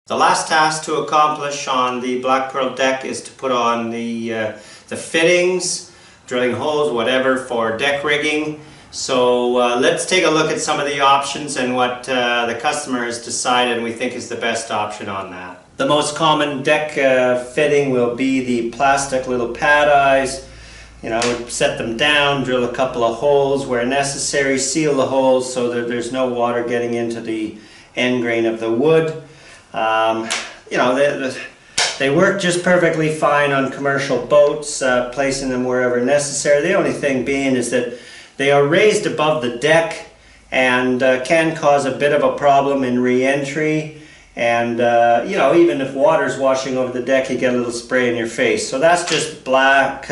The last task to accomplish on the Black Pearl deck is to put on the fittings, drilling holes, whatever, for deck rigging. So let's take a look at some of the options and what the customer has decided we think is the best option on that. The most common deck fitting will be the plastic little pad eyes. You know, set them down, drill a couple of holes where necessary, seal the holes so that there's no water getting into the end grain of the wood. You know, they work just perfectly fine on commercial boats, placing them wherever necessary. The only thing being is that they are raised above the deck and can cause a bit of a problem in re-entry. And you know, even if water's washing over the deck, you get a little spray in your face. So that's just black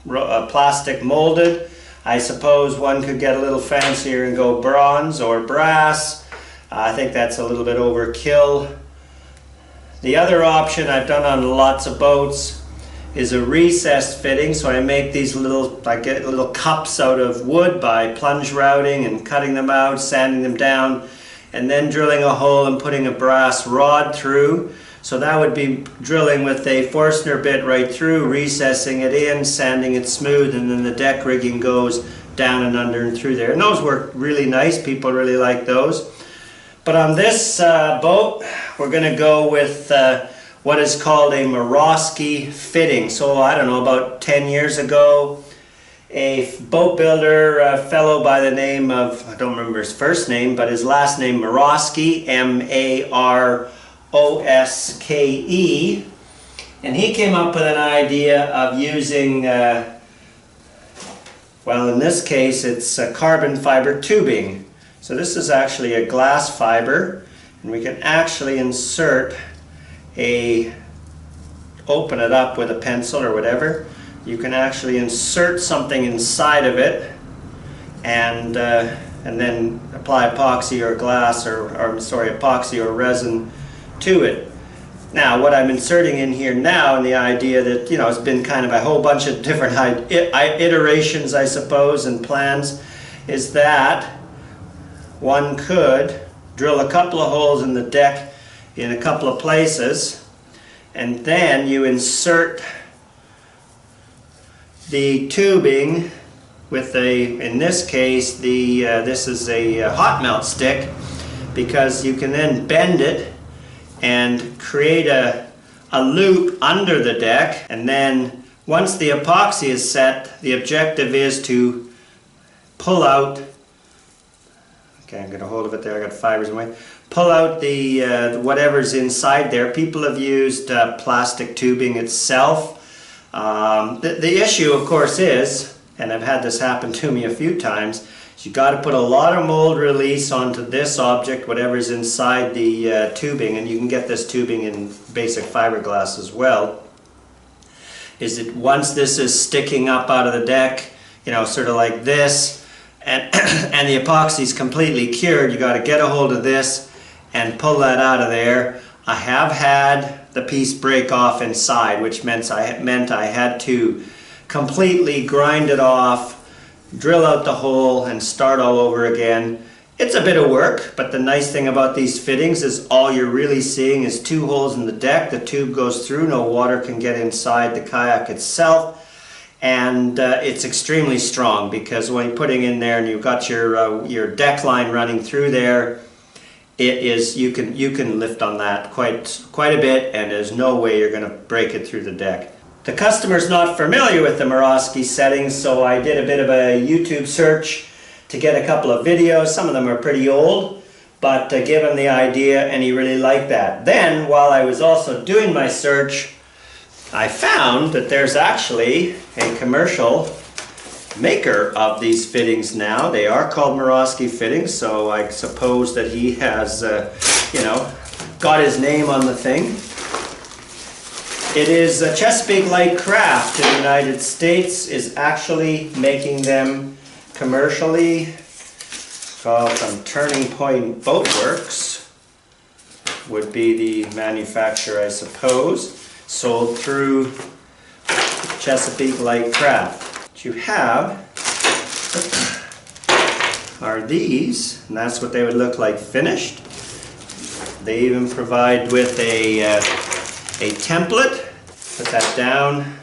plastic molded. I suppose one could get a little fancier and go bronze or brass. I think that's a little bit overkill. The other option I've done on lots of boats is a recessed fitting. So I make these little, I get little cups out of wood by plunge routing and cutting them out, sanding them down, and then drilling a hole and putting a brass rod through. So that would be drilling with a Forstner bit right through, recessing it in, sanding it smooth, and then the deck rigging goes down and under and through there. And those work really nice. People really like those. But on this boat, we're going to go with what is called a Maroske fitting. So I don't know, about 10 years ago, a boat builder, a fellow by the name of, I don't remember his first name, but his last name Maroske, M-A-R-O-S-K-E, and he came up with an idea of using, well, in this case it's carbon fiber tubing. So this is actually a glass fiber, and we can actually insert open it up with a pencil or whatever. You can actually insert something inside of it and then apply epoxy or glass epoxy or resin to it. Now what I'm inserting in here now, and the idea that, you know, it's been kind of a whole bunch of different iterations, I suppose, and plans, is that one could drill a couple of holes in the deck in a couple of places, and then you insert the tubing with in this case, this is a hot melt stick, because you can then bend it and create a loop under the deck, and then once the epoxy is set, the objective is to pull out, okay, I'm going to hold of it there, I got fibers in my way, pull out the whatever's inside there. People have used plastic tubing itself. The issue, of course, is, and I've had this happen to me a few times, is you got to put a lot of mold release onto this object, whatever's inside the tubing, and you can get this tubing in basic fiberglass as well. Is that once this is sticking up out of the deck, you know, sort of like this, and the epoxy is completely cured, you got to get a hold of this and pull that out of there. I have had the piece break off inside, which meant I had to completely grind it off, drill out the hole, and start all over again. It's a bit of work, but the nice thing about these fittings is all you're really seeing is two holes in the deck. The tube goes through, no water can get inside the kayak itself, and it's extremely strong, because when you're putting in there and you've got your deck line running through there, it is, you can lift on that quite a bit, and there's no way you're going to break it through the deck. The customer's not familiar with the Maroske settings, so I did a bit of a YouTube search to get a couple of videos. Some of them are pretty old, but give him the idea, and he really liked that. Then, while I was also doing my search, I found that there's actually a commercial maker of these fittings now. They are called Maroske fittings, so I suppose that he has, you know, got his name on the thing. It is Chesapeake Light Craft in the United States is actually making them commercially. Called from Turning Point Boat Works would be the manufacturer, I suppose. Sold through Chesapeake Light Craft. What you have are these, and that's what they would look like finished. They even provide with a template. Put that down,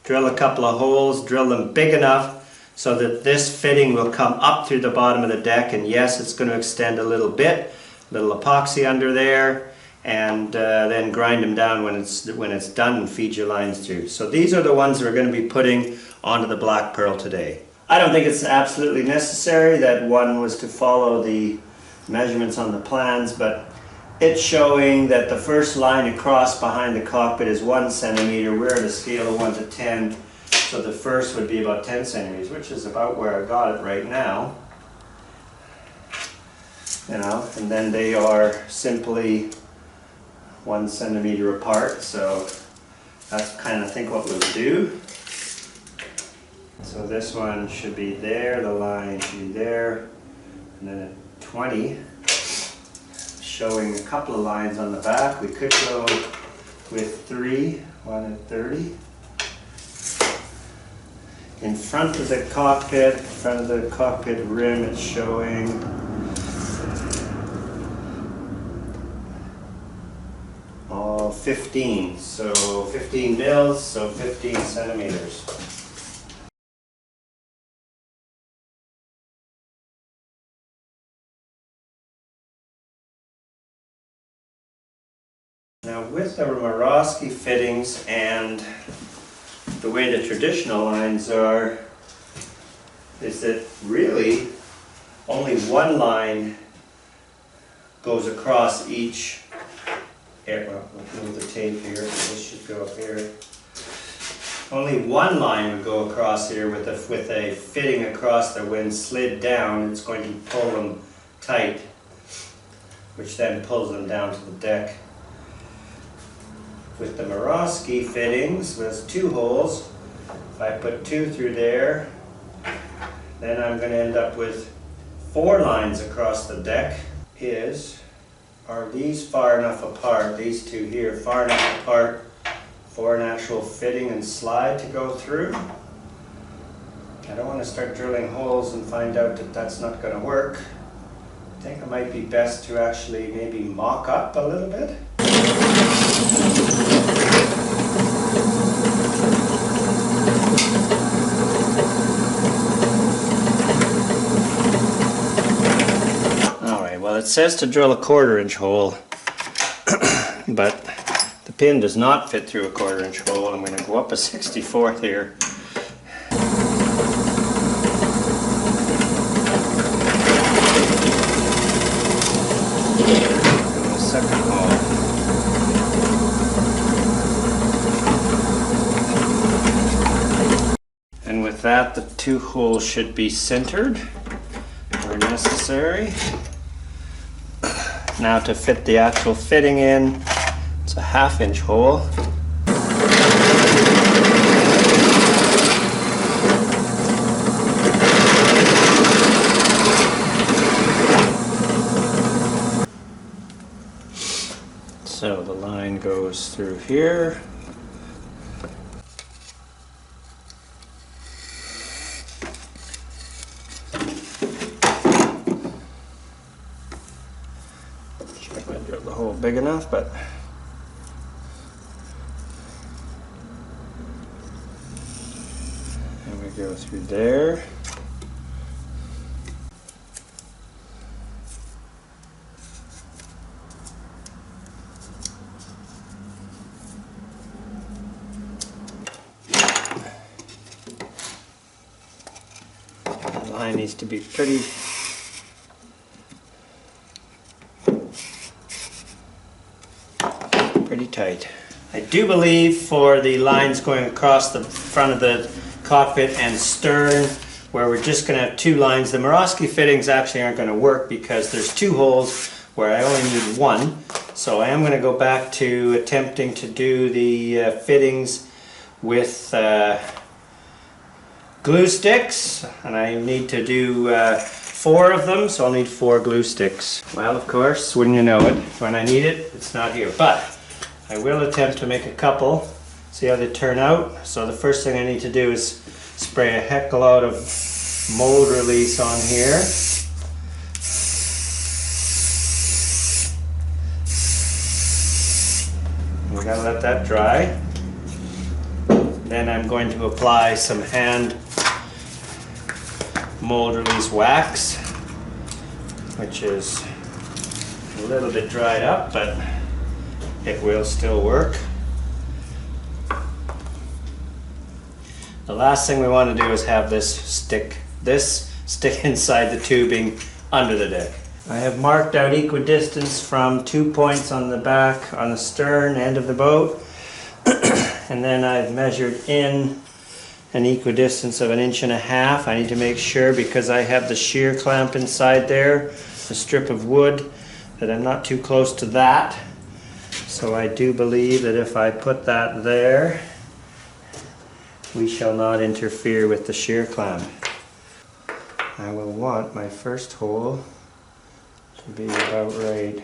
drill a couple of holes, drill them big enough so that this fitting will come up through the bottom of the deck, and yes, it's going to extend a little bit, little epoxy under there, and then grind them down when it's done and feed your lines through. So these are the ones we're going to be putting onto the black pearl today. I don't think it's absolutely necessary that one was to follow the measurements on the plans, but it's showing that the first line across behind the cockpit is 1 centimeter. We're at a scale of 1 to 10, so the first would be about 10 centimeters, which is about where I got it right now. You know, and then they are simply 1 centimeter apart, so that's kind of, I think, what we'll do. So this one should be there, the line should be there, and then at 20, showing a couple of lines on the back. We could go with 3, 1 at 30. In front of the cockpit rim, it's showing 15. So 15 mils, so 15 centimeters. Now with the Maroske fittings and the way the traditional lines are, is that really only one line goes across each. Here, well, we'll move the tape here, this should go up here. Only one line would go across here with a fitting across that when slid down, it's going to pull them tight, which then pulls them down to the deck. With the Maroske fittings, there's 2 holes. If I put 2 through there, then I'm going to end up with 4 lines across the deck. Are these far enough apart, these 2 here, far enough apart for an actual fitting and slide to go through? I don't want to start drilling holes and find out that that's not going to work. I think it might be best to actually maybe mock up a little bit. Alright, well, it says to drill a 1/4 inch hole, but the pin does not fit through a 1/4 inch hole. I'm going to go up a 64th here. Second hole. And with that, the 2 holes should be centered where necessary. Now to fit the actual fitting in, it's a 1/2 inch hole. So the line goes through here. Check I drilled the hole big enough, but and we go through there. Line needs to be pretty tight. I do believe for the lines going across the front of the cockpit and stern, where we're just going to have 2 lines, the Maroske fittings actually aren't going to work because there's 2 holes where I only need 1. So I am going to go back to attempting to do the fittings with glue sticks, and I need to do 4 of them, so I'll need 4 glue sticks. Well, of course, wouldn't you know it, when I need it, it's not here. But I will attempt to make a couple, see how they turn out. So the first thing I need to do is spray a heck of a lot of mold release on here. We gotta let that dry. Then I'm going to apply some hand mold release wax, which is a little bit dried up, but it will still work. The last thing we want to do is have this stick inside the tubing under the deck. I have marked out equidistance from 2 points on the back, on the stern end of the boat, and then I've measured in an equidistance of 1.5 inches. I need to make sure, because I have the shear clamp inside there, a strip of wood, that I'm not too close to that. So I do believe that if I put that there, we shall not interfere with the shear clamp. I will want my first hole to be about right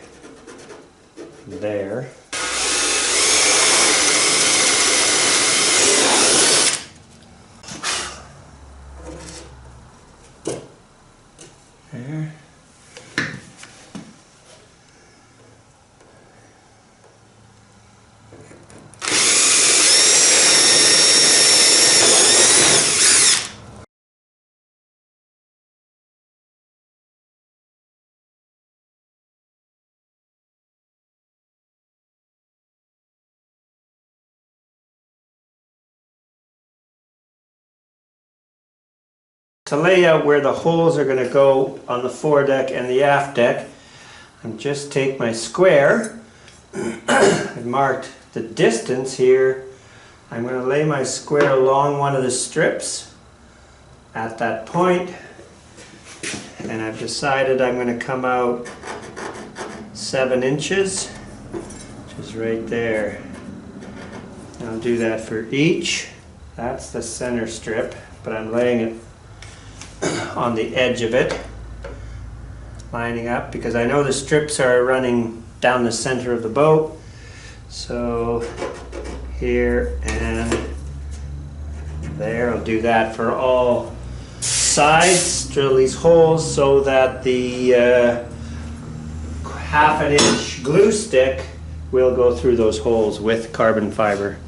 there. There. To lay out where the holes are going to go on the foredeck and the aft deck, I'm just take my square. I've marked the distance here. I'm going to lay my square along one of the strips at that point, and I've decided I'm going to come out 7 inches, which is right there. And I'll do that for each. That's the center strip, but I'm laying it on the edge of it, lining up, because I know the strips are running down the center of the boat. So here and there, I'll do that for all sides. Drill these holes so that the 1/2 inch glue stick will go through those holes with carbon fiber.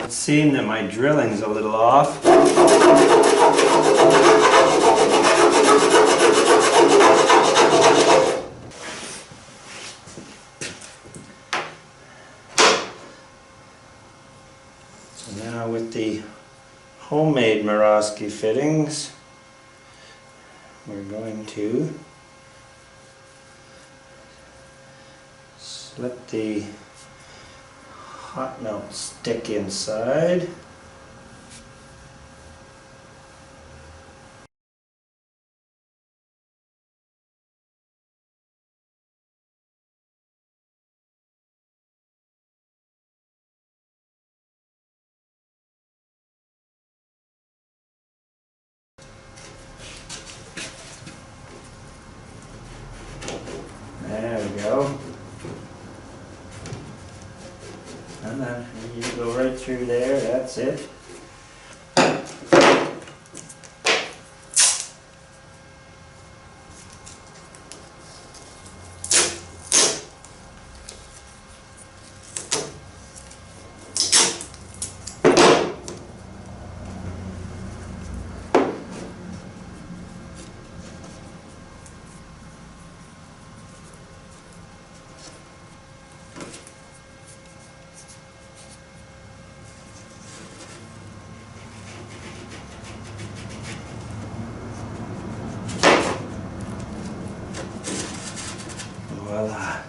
Seeing that my drilling's a little off. So now with the homemade Maroske fittings, we're going to slip the hot melt stick inside. There we go. And then you go right through there, that's it. Voila.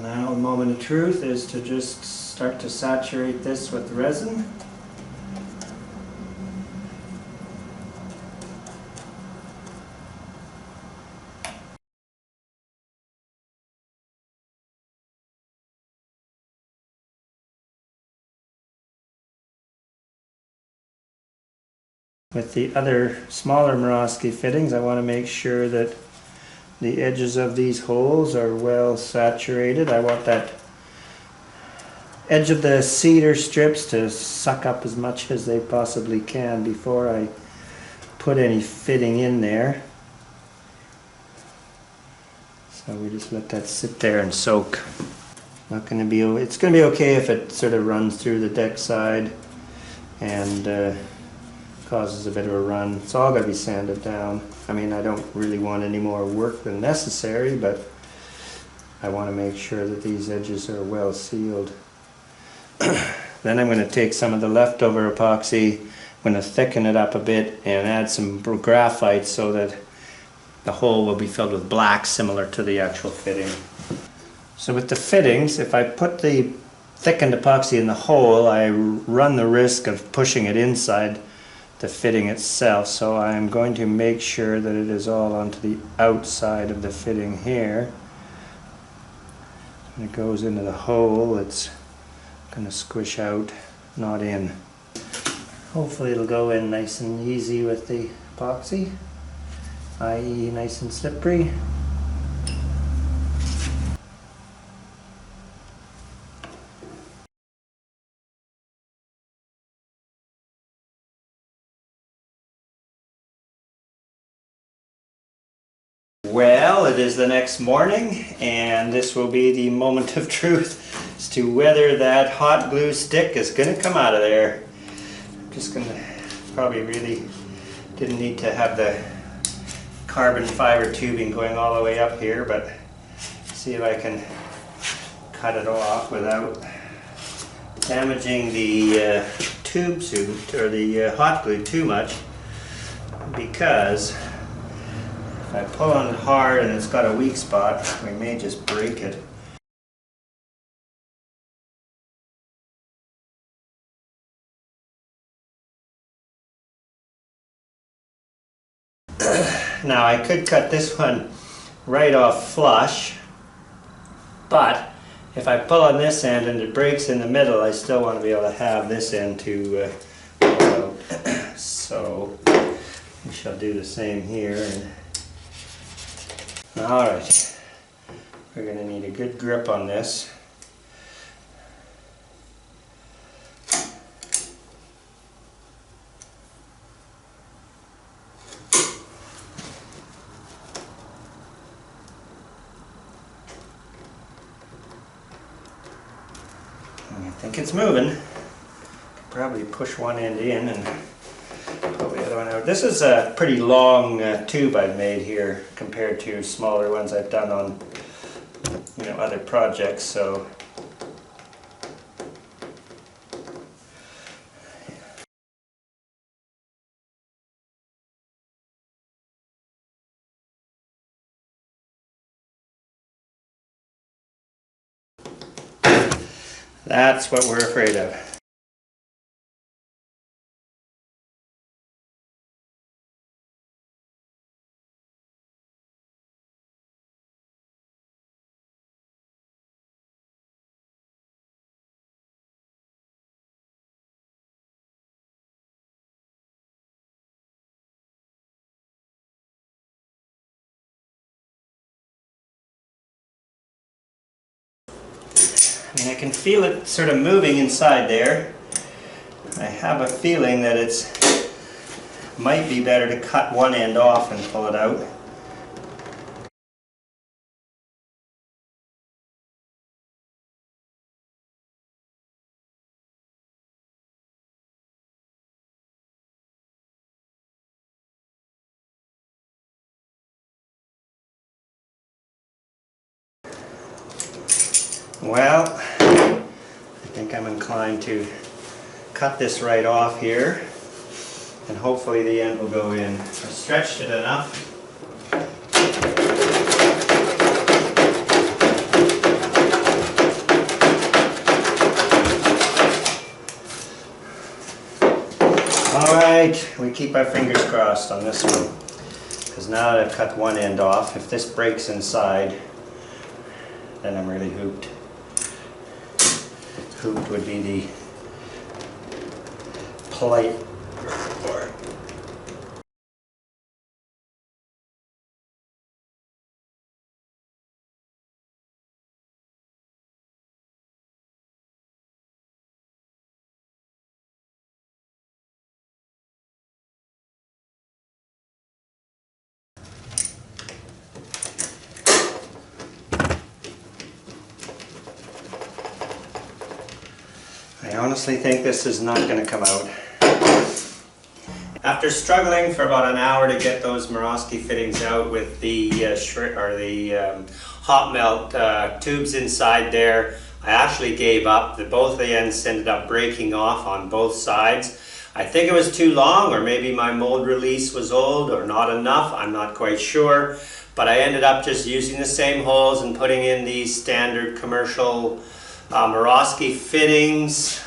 Now, a moment of truth is to just start to saturate this with resin. With the other smaller Maroske fittings, I want to make sure that the edges of these holes are well saturated. I want that edge of the cedar strips to suck up as much as they possibly can before I put any fitting in there. So we just let that sit there and soak. It's going to be okay if it sort of runs through the deck side and causes a bit of a run. It's all got to be sanded down. I mean, I don't really want any more work than necessary, but I want to make sure that these edges are well sealed. Then I'm going to take some of the leftover epoxy, I'm going to thicken it up a bit and add some graphite so that the hole will be filled with black, similar to the actual fitting. So with the fittings, if I put the thickened epoxy in the hole, I run the risk of pushing it inside the fitting itself, so I'm going to make sure that it is all onto the outside of the fitting here. When it goes into the hole, it's going to squish out, not in. Hopefully it'll go in nice and easy with the epoxy, i.e. nice and slippery. Well, it is the next morning, and this will be the moment of truth as to whether that hot glue stick is going to come out of there. I'm just going to probably really didn't need to have the carbon fiber tubing going all the way up here, but see if I can cut it off without damaging the tube suit or the hot glue too much, because if I pull on it hard and it's got a weak spot, we may just break it. Now I could cut this one right off flush, but if I pull on this end and it breaks in the middle, I still want to be able to have this end to pull out. So we shall do the same here. Alright, we're going to need a good grip on this. I think it's moving. Could probably push one end in and pull the other going out. This is a pretty long tube I've made here compared to smaller ones I've done on, you know, other projects. So that's what we're afraid of. I mean, I can feel it sort of moving inside there. I have a feeling that it's might be better to cut one end off and pull it out. Well, I think I'm inclined to cut this right off here, and hopefully the end will go in. I've stretched it enough. Alright, we keep our fingers crossed on this one, because now that I've cut one end off, if this breaks inside, then I'm really hooped. Hooped would be the polite for it. I honestly think this is not going to come out. After struggling for about an hour to get those Maroske fittings out with the hot melt tubes inside there, I actually gave up. Both the ends ended up breaking off on both sides. I think it was too long, or maybe my mold release was old or not enough. I'm not quite sure. But I ended up just using the same holes and putting in these standard commercial Maroske fittings,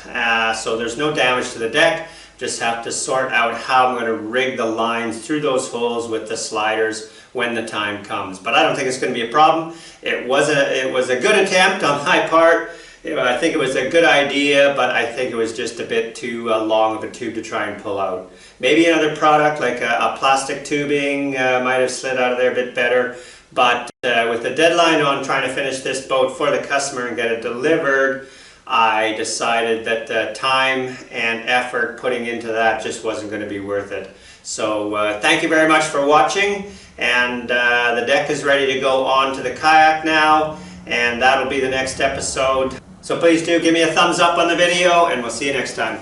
so there's no damage to the deck. Just have to sort out how I'm going to rig the lines through those holes with the sliders when the time comes. But I don't think it's going to be a problem. It was a good attempt on my part. I think it was a good idea, but I think it was just a bit too long of a tube to try and pull out. Maybe another product like a plastic tubing might have slid out of there a bit better. But with the deadline on trying to finish this boat for the customer and get it delivered, I decided that the time and effort putting into that just wasn't going to be worth it. So thank you very much for watching, and the deck is ready to go on to the kayak now, and that'll be the next episode. So please do give me a thumbs up on the video, and we'll see you next time.